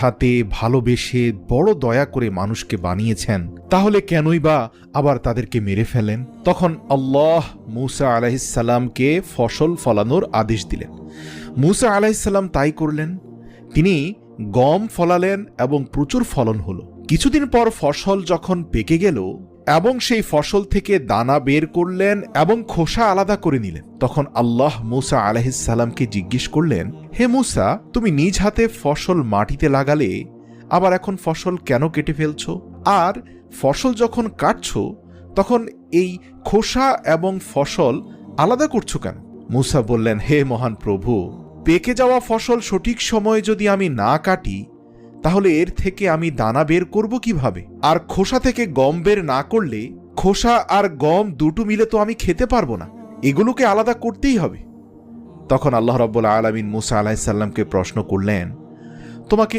হাতে ভালোবেসে বড় দয়া করে মানুষকে বানিয়েছেন, তাহলে কেনই বা আবার তাদেরকে মেরে ফেলেন? তখন আল্লাহ মূসা আলাইহিসসালামকে ফসল ফলানোর আদেশ দিলেন। মূসা আলাইহিসসালাম তাই করলেন। তিনি গম ফলালেন এবং প্রচুর ফলন হলো। কিছুদিন পর ফসল যখন পেকে গেল এবং সেই ফসল থেকে দানা বের করলেন এবং খোসা আলাদা করে নিলেন, তখন আল্লাহ মূসা আলাইহিসসালামকে জিজ্ঞেস করলেন, হে মূসা, তুমি নিজ হাতে ফসল মাটিতে লাগালে, আবার এখন ফসল কেন কেটে ফেলছ? আর ফসল যখন কাটছো তখন এই খোসা এবং ফসল আলাদা করছো কেন? মূসা বললেন, হে মহান প্রভু, পেকে যাওয়া ফসল সঠিক সময়ে যদি আমি না কাটি তাহলে এর থেকে আমি দানা বের করব কিভাবে? আর খোসা থেকে গম বের না করলে খোসা আর গম দুটো মিলে তো আমি খেতে পারবো না, এগুলোকে আলাদা করতেই হবে। তখন আল্লাহ রাব্বুল আলামিন মূসা আলাইহিস সালামকে প্রশ্ন করলেন, তোমাকে